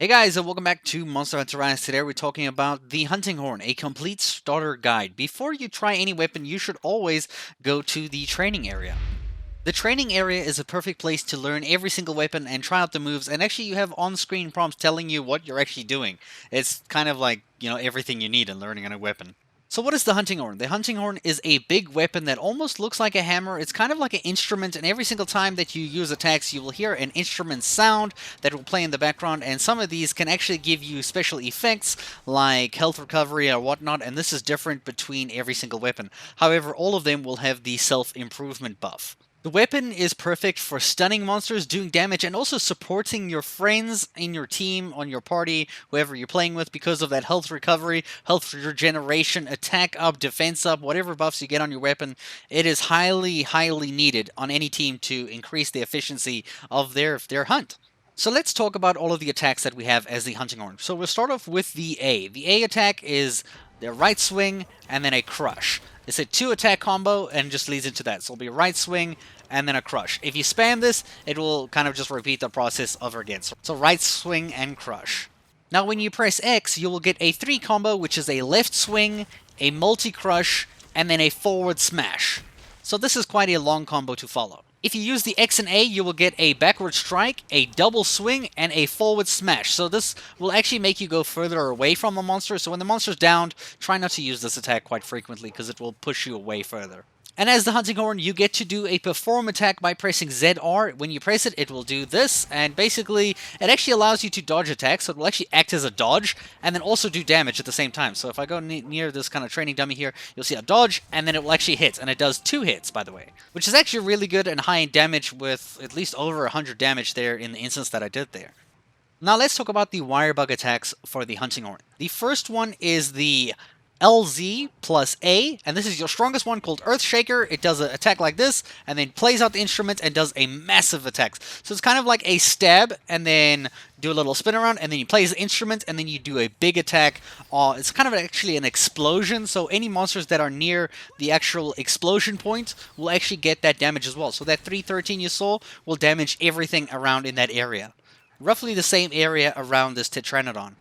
Hey guys, and welcome back to Monster Hunter Rise. Today we're talking about the Hunting Horn, a complete starter guide. Before you try any weapon, you should always go to the training area. The training area is a perfect place to learn every single weapon and try out the moves, and actually you have on-screen prompts telling you what you're actually doing. It's kind of like, everything you need in learning a new weapon. So what is the Hunting Horn? The Hunting Horn is a big weapon that almost looks like a hammer. It's kind of like an instrument, and every single time that you use attacks, you will hear an instrument sound that will play in the background, and some of these can actually give you special effects like health recovery or whatnot, and this is different between every single weapon. However, all of them will have the self-improvement buff. The weapon is perfect for stunning monsters, doing damage, and also supporting your friends in your team, on your party, whoever you're playing with, because of that health recovery, health regeneration, attack up, defense up, whatever buffs you get on your weapon. It is highly, highly needed on any team to increase the efficiency of their hunt. So let's talk about all of the attacks that we have as the Hunting Horn. So we'll start off with the A. The A attack is the right swing and then a crush. It's a 2-attack combo and just leads into that. So it'll be right swing and then a crush. If you spam this, it will kind of just repeat the process over again. So right swing and crush. Now when you press X, you will get a 3 combo, which is a left swing, a multi-crush, and then a forward smash. So this is quite a long combo to follow. If you use the X and A, you will get a backward strike, a double swing, and a forward smash. So this will actually make you go further away from the monster. So when the monster's downed, try not to use this attack quite frequently because it will push you away further. And as the Hunting Horn, you get to do a perform attack by pressing ZR. When you press it, it will do this, and basically, it actually allows you to dodge attacks, so it will actually act as a dodge, and then also do damage at the same time. So if I go near this kind of training dummy here, you'll see a dodge, and then it will actually hit, and it does 2 hits, by the way, which is actually really good and high in damage with at least over 100 damage there in the instance that I did there. Now let's talk about the Wirebug attacks for the Hunting Horn. The first one is the LZ plus A, and this is your strongest one called Earthshaker. It does an attack like this, and then plays out the instrument and does a massive attack. So it's kind of like a stab, and then do a little spin around, and then you play the instrument, and then you do a big attack. It's kind of actually an explosion, so any monsters that are near the actual explosion point will actually get that damage as well. So that 313 you saw will damage everything around in that area. Roughly the same area around this Tetranodon.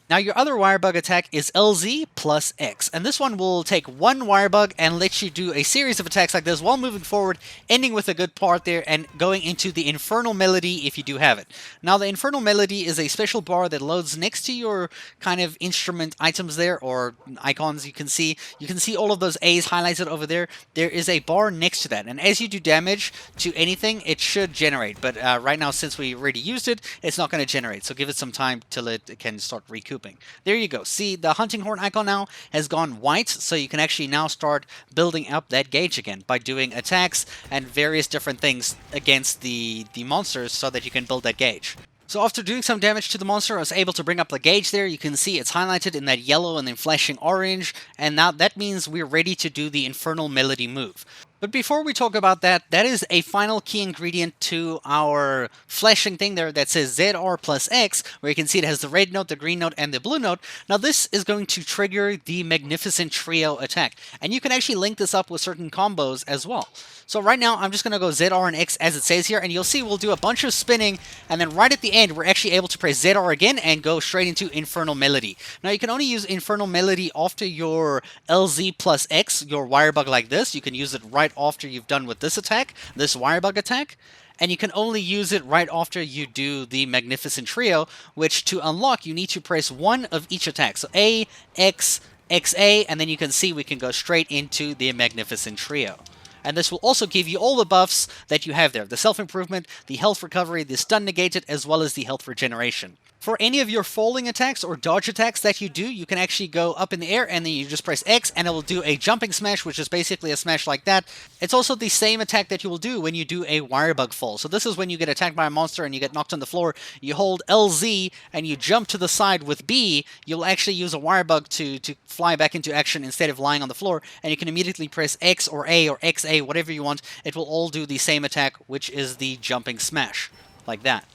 Now your other Wirebug attack is LZ plus X, and this one will take one Wirebug and let you do a series of attacks like this while moving forward, ending with a good part there and going into the Infernal Melody if you do have it. Now the Infernal Melody is a special bar that loads next to your kind of instrument items there, or icons you can see. You can see all of those A's highlighted over there. There is a bar next to that, and as you do damage to anything, it should generate, but right now since we already used it, it's not going to generate, so give it some time till it can start recouping. There you go. See, the Hunting Horn icon now has gone white, so you can actually now start building up that gauge again by doing attacks and various different things against the monsters so that you can build that gauge. So after doing some damage to the monster, I was able to bring up the gauge there. You can see it's highlighted in that yellow and then flashing orange, and now that means we're ready to do the Infernal Melody move. But before we talk about that, that is a final key ingredient to our flashing thing there that says ZR plus X, where you can see it has the red note, the green note, and the blue note. Now this is going to trigger the Magnificent Trio attack, and you can actually link this up with certain combos as well. So right now, I'm just going to go ZR and X as it says here, and you'll see we'll do a bunch of spinning, and then right at the end, we're actually able to press ZR again and go straight into Infernal Melody. Now you can only use Infernal Melody after your LZ plus X, your Wirebug like this. You can use it right after you've done with this attack, this Wirebug attack, and you can only use it right after you do the Magnificent Trio, which to unlock you need to press one of each attack. So A, X, XA, and then you can see we can go straight into the Magnificent Trio. And this will also give you all the buffs that you have there. The self-improvement, the health recovery, the stun negated, as well as the health regeneration. For any of your falling attacks or dodge attacks that you do, you can actually go up in the air and then you just press X and it will do a jumping smash, which is basically a smash like that. It's also the same attack that you will do when you do a Wirebug fall. So this is when you get attacked by a monster and you get knocked on the floor. You hold LZ and you jump to the side with B. You'll actually use a Wirebug to fly back into action instead of lying on the floor. And you can immediately press X or A or XA, whatever you want. It will all do the same attack, which is the jumping smash, like that.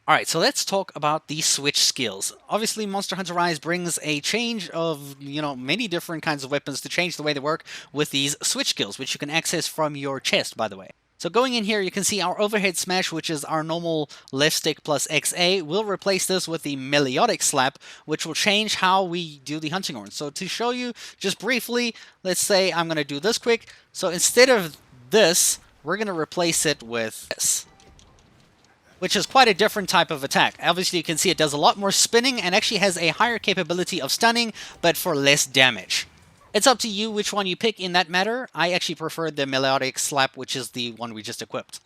Alright, so let's talk about the switch skills. Obviously, Monster Hunter Rise brings a change of, many different kinds of weapons to change the way they work with these switch skills, which you can access from your chest, by the way. So going in here, you can see our overhead smash, which is our normal left stick plus XA. We'll replace this with the melodic slap, which will change how we do the hunting horn. So to show you just briefly, let's say I'm going to do this quick. So instead of this, we're going to replace it with this, which is quite a different type of attack. Obviously, you can see it does a lot more spinning and actually has a higher capability of stunning, but for less damage. It's up to you which one you pick in that matter. I actually prefer the melodic slap, which is the one we just equipped.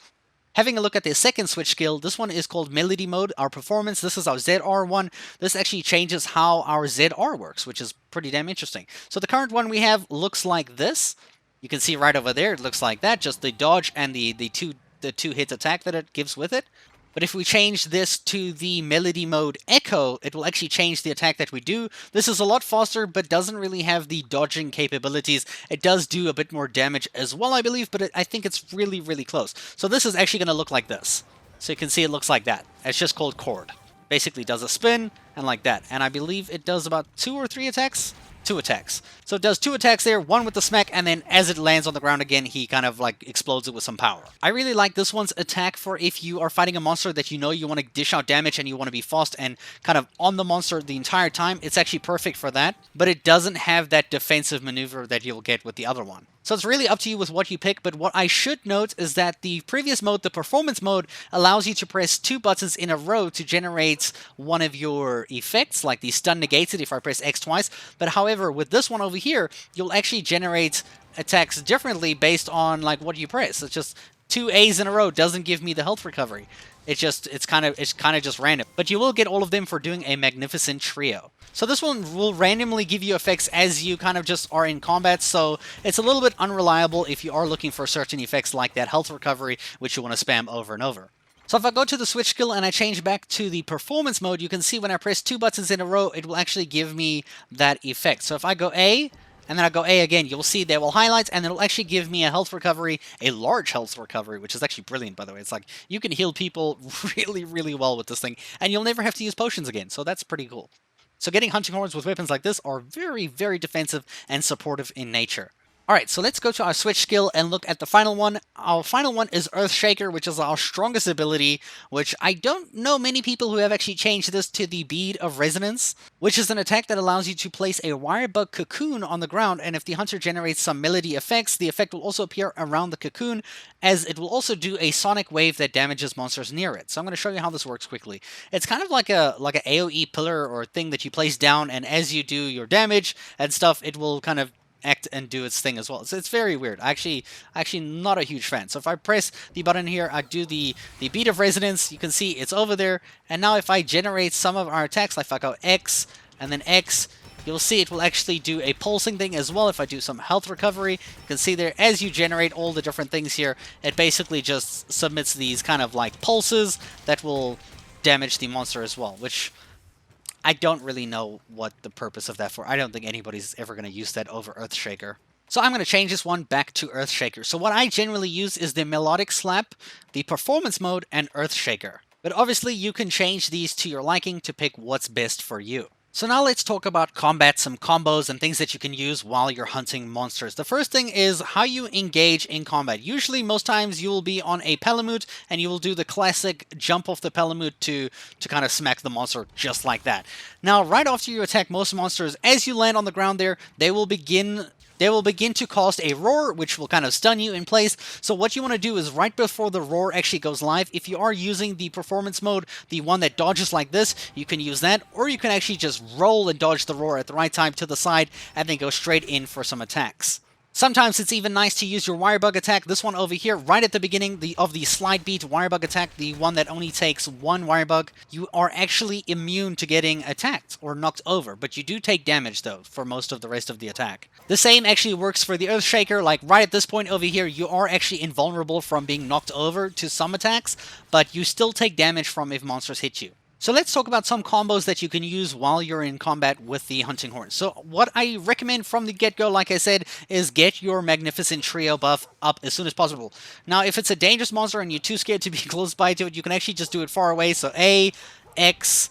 Having a look at the second switch skill, this one is called Melody Mode, our performance. This is our ZR one. This actually changes how our ZR works, which is pretty damn interesting. So the current one we have looks like this. You can see right over there, it looks like that, just the dodge and the two-hit attack that it gives with it. But if we change this to the Melody Mode Echo, it will actually change the attack that we do. This is a lot faster, but doesn't really have the dodging capabilities. It does do a bit more damage as well, I believe, but I think it's really, really close. So this is actually going to look like this. So you can see it looks like that. It's just called Chord. Basically does a spin, and like that. And I believe it does about 2 or 3 attacks? 2 attacks. So it does 2 attacks there, one with the smack, and then as it lands on the ground again, he kind of like explodes it with some power. I really like this one's attack for if you are fighting a monster that you know you want to dish out damage and you want to be fast and kind of on the monster the entire time. It's actually perfect for that, but it doesn't have that defensive maneuver that you'll get with the other one. So it's really up to you with what you pick, but what I should note is that the previous mode, the performance mode, allows you to press 2 buttons in a row to generate one of your effects, like the stun negates it if I press X twice. But however, with this one over here, you'll actually generate attacks differently based on like what you press. It's just 2 A's in a row doesn't give me the health recovery. It's kind of just random. But you will get all of them for doing a magnificent trio. So this one will randomly give you effects as you kind of just are in combat, so it's a little bit unreliable if you are looking for certain effects like that health recovery, which you want to spam over and over. So if I go to the switch skill and I change back to the performance mode, you can see when I press 2 buttons in a row, it will actually give me that effect. So if I go A, and then I go A again, you'll see they will highlight, and it'll actually give me a health recovery, a large health recovery, which is actually brilliant, by the way. It's like, you can heal people really, really well with this thing, and you'll never have to use potions again, so that's pretty cool. So getting hunting horns with weapons like this are very, very defensive and supportive in nature. Alright, so let's go to our switch skill and look at the final one. Our final one is Earthshaker, which is our strongest ability, which I don't know many people who have actually changed this to the Bead of Resonance, which is an attack that allows you to place a Wirebug cocoon on the ground, and if the hunter generates some melody effects, the effect will also appear around the cocoon, as it will also do a sonic wave that damages monsters near it. So I'm going to show you how this works quickly. It's kind of like a AoE pillar or thing that you place down, and as you do your damage and stuff, it will kind of act and do its thing as well. So it's very weird. Actually not a huge fan. So if I press the button here, I do the Beat of Resonance. You can see it's over there. And now if I generate some of our attacks, like if I go X and then X, you'll see it will actually do a pulsing thing as well. If I do some health recovery, you can see there as you generate all the different things here, it basically just submits these kind of like pulses that will damage the monster as well, which I don't really know what the purpose of that for. I don't think anybody's ever going to use that over Earthshaker. So I'm going to change this one back to Earthshaker. So what I generally use is the Melodic Slap, the Performance Mode, and Earthshaker. But obviously you can change these to your liking to pick what's best for you. So now let's talk about combat, some combos and things that you can use while you're hunting monsters. The first thing is how you engage in combat. Usually, most times, you will be on a Palamute and you will do the classic jump off the Palamute to kind of smack the monster just like that. Now, right after you attack most monsters, as you land on the ground there, they will begin to cast a roar, which will kind of stun you in place. So what you want to do is right before the roar actually goes live, if you are using the performance mode, the one that dodges like this, you can use that, or you can actually just roll and dodge the roar at the right time to the side, and then go straight in for some attacks. Sometimes it's even nice to use your Wirebug Attack. This one over here, right at the beginning of the Slide Beat Wirebug Attack, the one that only takes 1 Wirebug, you are actually immune to getting attacked or knocked over, but you do take damage though for most of the rest of the attack. The same actually works for the Earthshaker. Like right at this point over here, you are actually invulnerable from being knocked over to some attacks, but you still take damage from if monsters hit you. So let's talk about some combos that you can use while you're in combat with the Hunting Horn. So what I recommend from the get-go, like I said, is get your Magnificent Trio buff up as soon as possible. Now, if it's a dangerous monster and you're too scared to be close by to it, you can actually just do it far away. So A, X,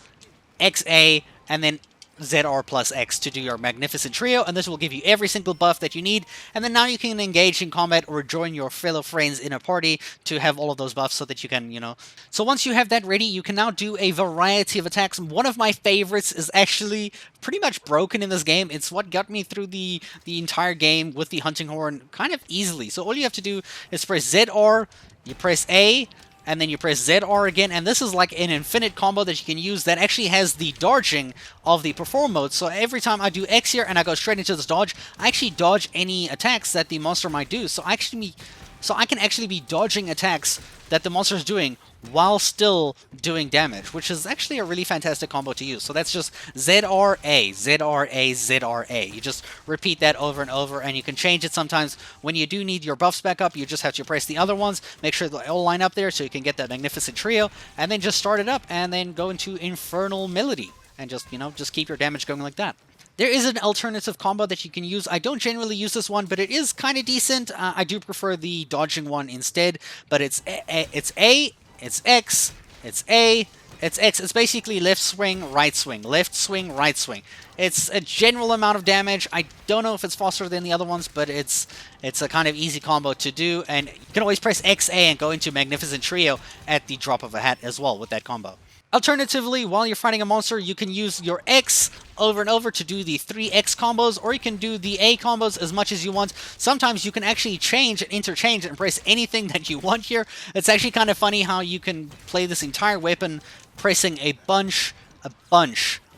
XA, and then ZR plus X to do your Magnificent Trio, and this will give you every single buff that you need, and then now you can engage in combat or join your fellow friends in a party to have all of those buffs so that you can, So once you have that ready, you can now do a variety of attacks. One of my favorites is actually pretty much broken in this game. It's what got me through the entire game with the Hunting Horn kind of easily. So all you have to do is press ZR, you press A, and then you press ZR again, and this is like an infinite combo that you can use that actually has the dodging of the perform mode. So every time I do X here and I go straight into this dodge, I actually dodge any attacks that the monster might do. So I can actually be dodging attacks that the monster is doing while still doing damage, which is actually a really fantastic combo to use. So that's just ZRA, ZRA, ZRA. You just repeat that over and over, and you can change it sometimes. When you do need your buffs back up, you just have to press the other ones, make sure they all line up there so you can get that Magnificent Trio, and then just start it up, and then go into Infernal Melody, and just keep your damage going like that. There is an alternative combo that you can use. I don't generally use this one, but it is kind of decent. I do prefer the dodging one instead, but it's A, it's X, it's A, it's X. It's basically left swing, right swing, left swing, right swing. It's a general amount of damage. I don't know if it's faster than the other ones, but it's a kind of easy combo to do, and you can always press XA and go into Magnificent Trio at the drop of a hat as well with that combo. Alternatively, while you're fighting a monster, you can use your X over and over to do the 3X combos, or you can do the A combos as much as you want. Sometimes you can actually change and interchange and press anything that you want here. It's actually kind of funny how you can play this entire weapon pressing a bunch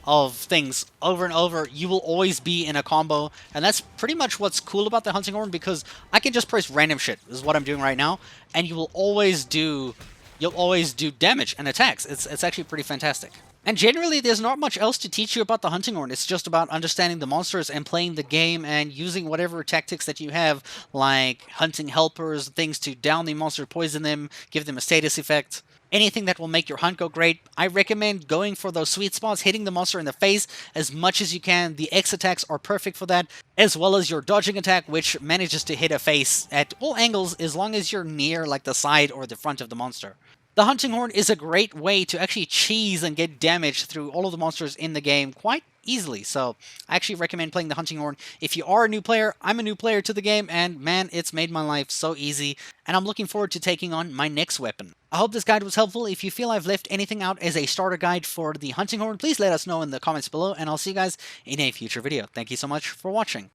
of things over and over. You will always be in a combo, and that's pretty much what's cool about the Hunting Horn, because I can just press random shit, is what I'm doing right now, and you'll always do damage and attacks. It's actually pretty fantastic. And generally, there's not much else to teach you about the Hunting Horn. It's just about understanding the monsters and playing the game and using whatever tactics that you have, like hunting helpers, things to down the monster, poison them, give them a status effect. Anything that will make your hunt go great. I recommend going for those sweet spots, hitting the monster in the face as much as you can. The X attacks are perfect for that, as well as your dodging attack, which manages to hit a face at all angles as long as you're near like the side or the front of the monster. The Hunting Horn is a great way to actually cheese and get damage through all of the monsters in the game quite easily, so I actually recommend playing the Hunting Horn if you are a new player. I'm a new player to the game, and man, it's made my life so easy, and I'm looking forward to taking on my next weapon. I hope this guide was helpful. If you feel I've left anything out as a starter guide for the Hunting Horn, please let us know in the comments below, and I'll see you guys in a future video. Thank you so much for watching.